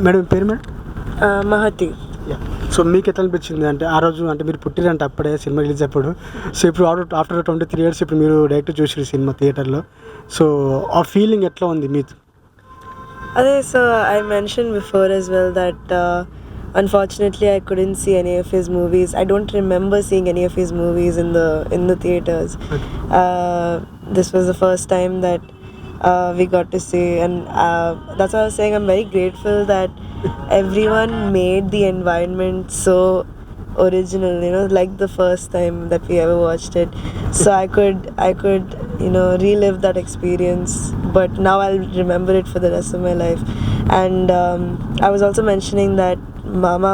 Madam పేరు madam? Mahathi. So మీకు ఎట్లా అనిపించింది అంటే ఆ రోజు అంటే మీరు పుట్టిరంటే అప్పుడే సినిమా రిలీజ్ అప్పుడు, సో ఇప్పుడు ఆఫ్టర్ 23 years ఇప్పుడు మీరు డైరెక్ట్ చూసారు సినిమా థియేటర్లో, సో ఆ ఫీలింగ్ ఎట్లా ఉంది మీకు? So I mentioned before as well that unfortunately I couldn't see any of his movies. I don't remember seeing any of his movies in the theaters. This was the first time that we got to see, and that's why I was saying I'm very grateful that everyone made the environment so original, like the first time that we ever watched it. So I could relive that experience, but now I'll remember it for the rest of my life. And I was also mentioning that Mama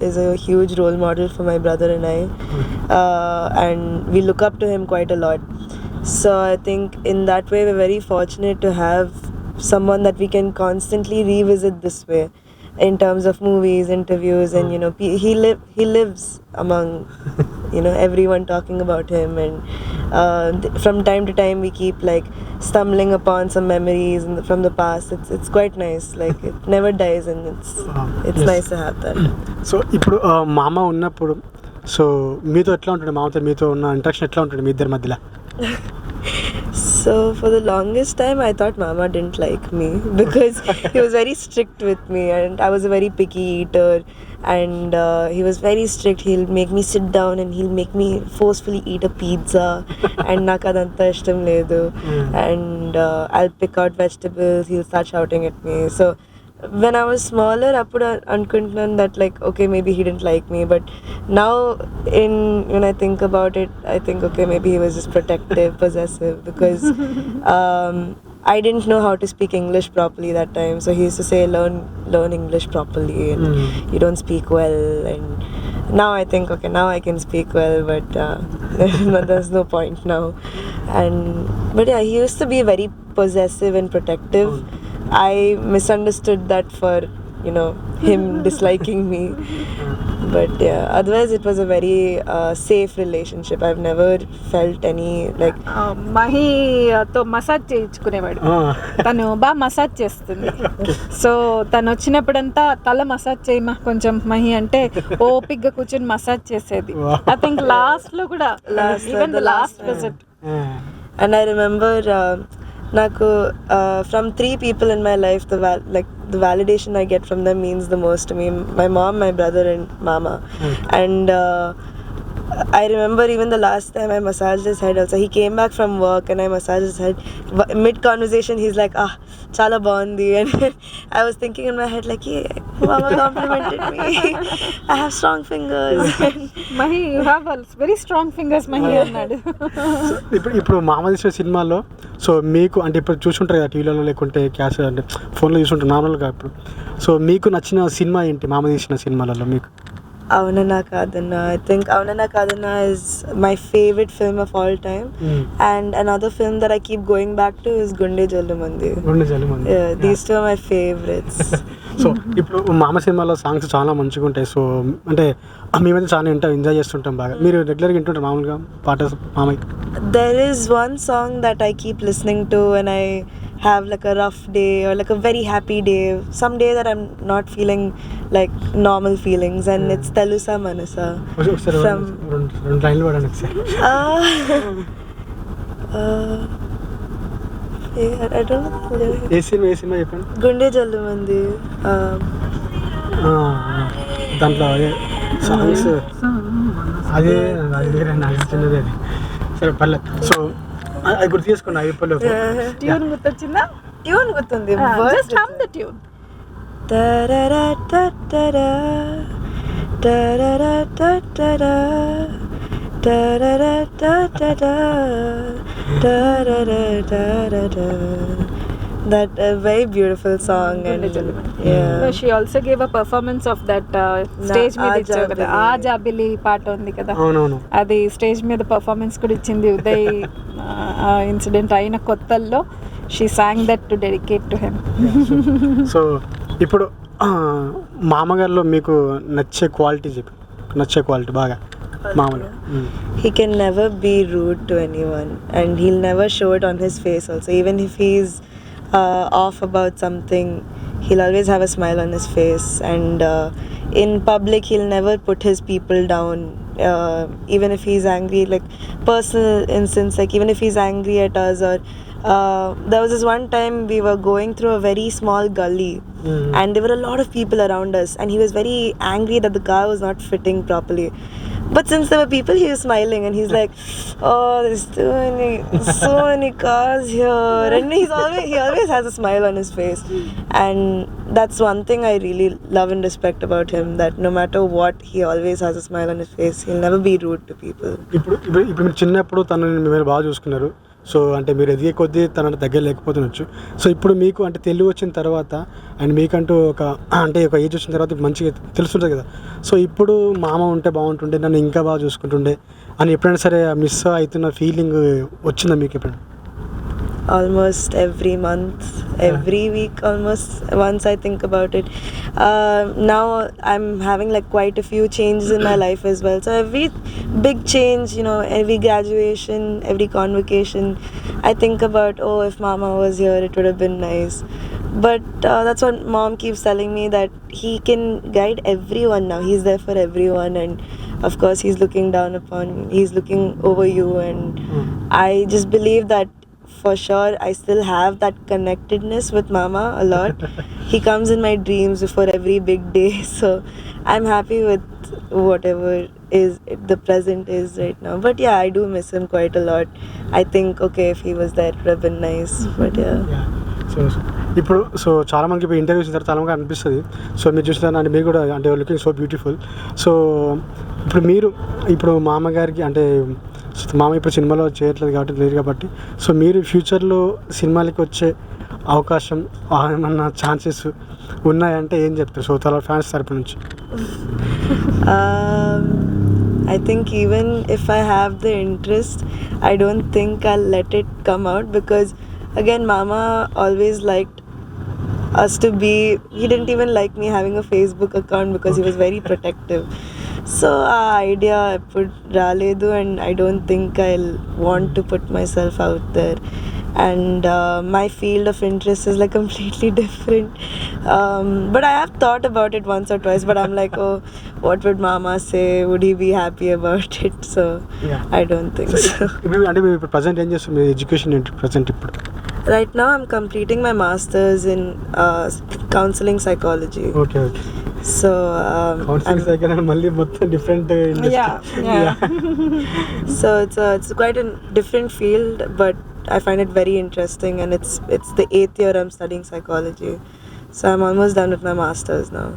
is a huge role model for my brother and I, and we look up to him quite a lot. So I think in that way we're very fortunate to have someone that we can constantly revisit this way in terms of movies, interviews, and he lives among everyone talking about him, and from time to time we keep like stumbling upon some memories from the past. It's quite nice, like it never dies, and it's nice to have that. So ఇప్పుడు మామ ఉన్నప్పుడు so మీతో ఎట్లా ఉంటుంది, మామతో మీతో ఉన్న interaction ఎట్లా ఉంటుంది మీ ఇద్దరి మధ్యలో? So for the longest time I thought Mama didn't like me because he was very strict with me, and I was a very picky eater, and he was very strict. He'll make me sit down and he'll make me forcefully eat a pizza and నాకు అదంతా ఇష్టం లేదు, and I'll pick out vegetables, he'll start shouting at me. So when I was smaller appudu anukuntunnanu that like okay, maybe he didn't like me, but now when I think about it, I think okay, maybe he was just protective, possessive, because I didn't know how to speak English properly that time, so he used to say learn English properly, and you don't speak well. And now I think okay, now I can speak well, but there's no point now. But yeah, he used to be very possessive and protective. I misunderstood that for him disliking me, but yeah, otherwise it was a very safe relationship. I've never felt any like Mahi తో massage చేయించుకునేవాడు. తను బాగా massage చేస్తుంది. So తను వచ్చినప్పుడంతా తల massage చేయమా కొంచెం మహి అంటే ఓపిగ్గా కూర్చొని మసాజ్ చేసేది. ఐ థింక్ లాస్ట్ లో కూడా even the last visit. And I remember నాకు from 3 people in my life, the validation I get from them means the most to me. My mom, my brother, and Mama. And I remember even the last time I massaged his head also. He came back from work and I massaged his head. Mid conversation he's like, chala bandi. And I was thinking in my head like, yeah, Mama complimented me. I have strong fingers. Mahi, you have very strong fingers, Mahi అన్నాడు. ఇప్పుడు మామ తీసిన సినిమాలో so మీకు అంటే ఇప్పుడు చూసుంటారు కదా టీవీలలో, లేకుంటే క్యాష్ అంటే ఫోన్లో చూసుంటారు నార్మల్గా. ఇప్పుడు సో మీకు నచ్చిన సినిమా ఏంటి మామ తీసిన సినిమాలలో మీకు? Avanana Kadana. I think Avanana Kadana is my favorite film of all time. And another film that I keep going back to is Gunde Jalumandi. Yeah, these two are my favorites. So ఇప్పుడు మామ సినిమాలో songs చాలా మంచిగా ఉంటాయి. So అంటే మేమైతే చాలా enjoy చేస్తుంటాం బాగా. మీరు రెగ్యులర్గా వింటుంటారు మామూలుగా పాట మామయ్య? There is one song that I keep listening to when I have like a rough day or like a very happy day, some day that I'm not feeling like normal feelings, and it's Telusa Manasa from రెండు లైన్లు పాడండి ఒకసారి. I don't know. A cinema చెప్పండి? గుండె జల్లుమంది. దాంట్లో songs అదే వేరే నాకు చిన్నది అది. సరే పర్లేదు. సో అది గుర్తు చేసుకున్నా అయిపోలే. ట్యూన్ గుర్తొచ్చిందా? ట్యూన్ గుర్తుంది. Just hum the tune. tarara tarara tarara tarara tarara tarara tarara tarara. That a very beautiful song, and yeah, she also gave a performance of that stage మీద ఇచ్చారు కదా, ఆజాబిలి పాట ఉంది కదా, అది స్టేజ్ మీద పర్ఫార్మెన్స్ కూడా ఇచ్చింది. ఉదయ్ ఇన్సిడెంట్ అయిన కొత్తల్లో she sang that to dedicate to him. So ఇప్పుడు మామగారిలో మీకు నచ్చే క్వాలిటీ చెప్పు, నచ్చే క్వాలిటీ బాగా మామూలు. He can never be rude to anyone, and he'll never show it on his face also. Even if he's off about something, he'll always have a smile on his face, and in public he'll never put his people down. Even if he's angry, like personal instance, like even if he's angry at us, or there was this one time we were going through a very small gully, and there were a lot of people around us, and he was very angry that the car was not fitting properly. But since there were people, he was smiling, and he's like, "Oh, there's so many cars here," and he always has a smile on his face, and that's one thing I really love and respect about him. That no matter what, he always has a smile on his face. He'll never be rude to people. ఇప్పుడు మీరు చిన్నప్పుడు తను మీరు బాగా చూసుకున్నారు. So అంటే మీరు ఎదిగే కొద్దీ తన దగ్గర లేకపోతుండొచ్చు. సో ఇప్పుడు మీకు అంటే తెలివి వచ్చిన తర్వాత అండ్ మీకంటూ ఒక అంటే ఒక ఏజ్ వచ్చిన తర్వాత మంచిగా తెలుస్తుంటుంది కదా. సో ఇప్పుడు మామ ఉంటే బాగుంటుండే, నన్ను ఇంకా బాగా చూసుకుంటుండే అని ఎప్పుడైనా సరే మిస్ అవుతున్న ఫీలింగ్ వచ్చిందా మీకు ఎప్పుడైనా? Almost every month, every week, almost once I think about it. Now I'm having like quite a few changes in my life as well. So every big change, every graduation, every convocation, I think about, oh, if mama was here, it would have been nice. But that's what mom keeps telling me, that he can guide everyone now. He's there for everyone, and of course he's looking down upon, he's looking over you, and I just believe that for sure I still have that connectedness with mama a lot. He comes in my dreams before every big day, so I'm happy with whatever is the present is right now. But yeah, I do miss him quite a lot. I think, okay, if he was there, it would have been nice. But yeah. ఇప్పుడు చాలా మందికి ఇప్పుడు interviews తర్వాత చాలా మంది అనిపిస్తుంది. So మీరు చూసిన అంటే మీరు కూడా అంటే లుకింగ్ సో బ్యూటిఫుల్. సో ఇప్పుడు మామగారికి అంటే మామ ఇప్పుడు సినిమాలో చేయట్లేదు కాబట్టి లేదు కాబట్టి, సో మీరు ఫ్యూచర్లో సినిమాలకి వచ్చే అవకాశం ఏమన్నా ఛాన్సెస్ ఉన్నాయంటే ఏం చెప్తారు? సో చాలా ఫ్యాన్స్ తరపు నుంచి. I think even if I have the interest, I don't think I'll let it come out, because again, mama always liked us to be, he didn't even like me having a Facebook account because he was very protective. So idea put raledu, and I don't think I'll want to put myself out there. And my field of interest is like completely different. But I have thought about it once or twice, but I'm like, oh, what would mama say? Would he be happy about it? So yeah. I don't think so. అంటే ఇప్పుడు present ఏం చేస్తారు? మీ education ఏంటి present ఇప్పుడు? Right now I'm completing my masters in counseling psychology. Okay. So counseling psychology malli mottham different industry. Yeah. So it's quite a different field, but I find it very interesting, and it's the 8th year I'm studying psychology. So I'm almost done with my masters now.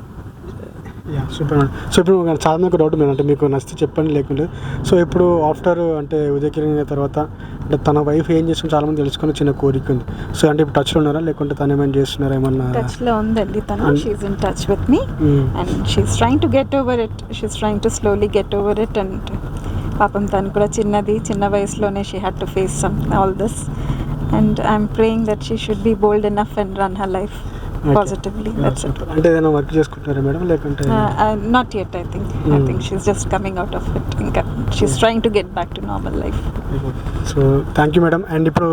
Super madam. So ఇప్పుడు చాలా మందికి doubt మీద అంటే మీకు నచ్చితే చెప్పండి, లేకుంటే so ఇప్పుడు ఆఫ్టర్ అంటే ఉదయ్ కిరణ్ తర్వాత అంటే తన వైఫ్ ఏం చేస్తుందో చాలా మంది తెలుసుకొని చిన్న కోరిక ఉంది. సో అంటే ఇప్పుడు టచ్లో ఉన్నారా, లేకుంటే తను ఏమైనా చేస్తున్నారా? ఏమన్నా టచ్లో ఉందండి తను. She's in touch with me, and she's trying to get over it. She's trying to slowly get over it. And పాపం తను కూడా చిన్న వయసులోనే she had to face all this, and I'm praying that she should be bold enough and run her life positively. That's it. అంటే ఏదైనా work చేసుకుంటారా madam, లేకుంటే? Not yet, I think she's just coming out of it. ఇంకా she's trying to get back to normal life. So thank you madam. And ఇప్పుడు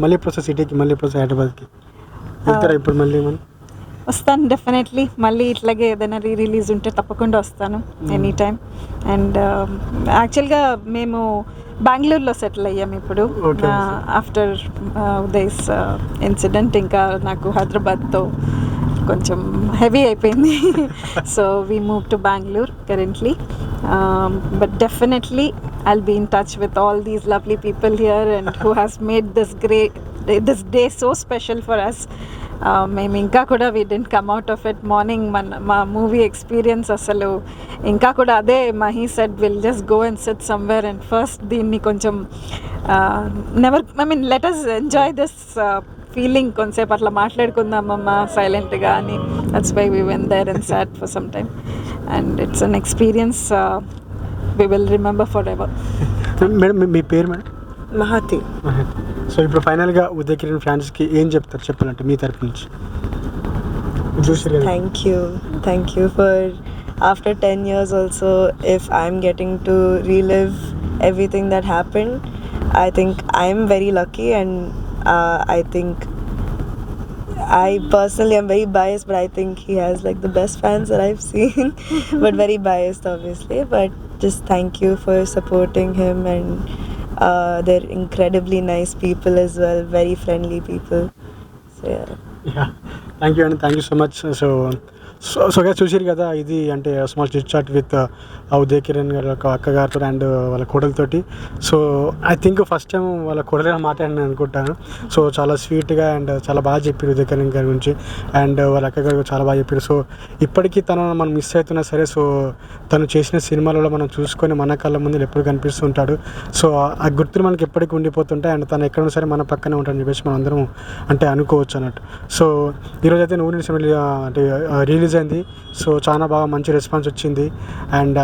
మళ్ళీ process సిటీకి, మళ్ళీ process హైదరాబాద్కి వెళ్తారా ఇప్పుడు? మళ్ళీ వస్తాను డెఫినెట్లీ. మళ్ళీ ఇట్లాగే ఏదైనా రిలీజ్ ఉంటే తప్పకుండా వస్తాను ఎనీ టైం. అండ్ యాక్చువల్గా మేము బెంగళూరులో సెటిల్ అయ్యాం ఇప్పుడు ఆఫ్టర్ ఉదయ్స్ ఇన్సిడెంట్. ఇంకా నాకు హైదరాబాద్తో కొంచెం హెవీ అయిపోయింది. So we move to Bengaluru currently. But definitely I'll be in touch with all these lovely people here and who has made this day so special for us. మేము ఇంకా కూడా we didn't come out of it. Morning మా movie experience అసలు ఇంకా కూడా అదే. Mahi said will just go and sit somewhere and first దీన్ని కొంచెం let us enjoy this feeling, కొంచెంసేపు అట్లా మాట్లాడుకుందామమ్మా సైలెంట్గా అని. That's why we went there and sat for some time, and it's an experience we will remember forever. Madam మీ పేరు madam? Mahathi. So ఇప్పుడు ఫైనల్గా ఉదయ్ కిరణ్ ఫ్యాన్స్కి ఏం చెప్తారు చెప్పాలంటే మీ తరపు నుంచి? Thank you for after 10 years also, if I'm getting to relive everything that happened, I think I'm very lucky, and I think I personally am very biased, but I think he has like the best fans that I've seen. But very biased, obviously. But just thank you for supporting him, and they're incredibly nice people as well, very friendly people. So yeah. Yeah thank you అండి, thank you so much. So చూసారు కదా, ఇది అంటే small chit chat with Uday Kiran గారి యొక్క అక్కగారితో and వాళ్ళ కోడలతోటి. So I think first time వాళ్ళ కోడలే మాట్లాడిన అనుకుంటాను. సో చాలా స్వీట్గా అండ్ చాలా బాగా చెప్పారు ఉదయ్ కిరణ్ గారి గురించి, అండ్ వాళ్ళ అక్కగారు చాలా బాగా చెప్పారు. సో ఇప్పటికీ తను మనం మిస్ అవుతున్నా సరే, సో తను చేసిన సినిమాలలో మనం చూసుకొని మన కళ్ళ ముందు ఎప్పుడు కనిపిస్తూ ఉంటాడు. సో ఆ గుర్తులు మనకి ఎప్పటికీ ఉండిపోతుంటాయి, అండ్ తను ఎక్కడున్నా సరే మన పక్కనే ఉంటాడని చెప్పేసి మనం అందరం అంటే అనుకోవచ్చు అన్నట్టు. సో ఈరోజు అయితే నువ్వు నేను అంటే రిలీజ్ అయింది. సో చాలా బాగా మంచి రెస్పాన్స్ వచ్చింది, అండ్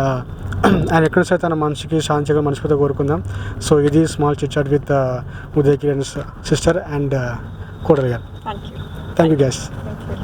ఆయన ఎక్కడ సరే తన మనసుకి శాంతిగా మనస్ఫూర్తిగా కోరుకుందాం. సో ఇది small chit chat with Uday Kiran sister and కోడల్ గారు. Thank you. Thank you gas.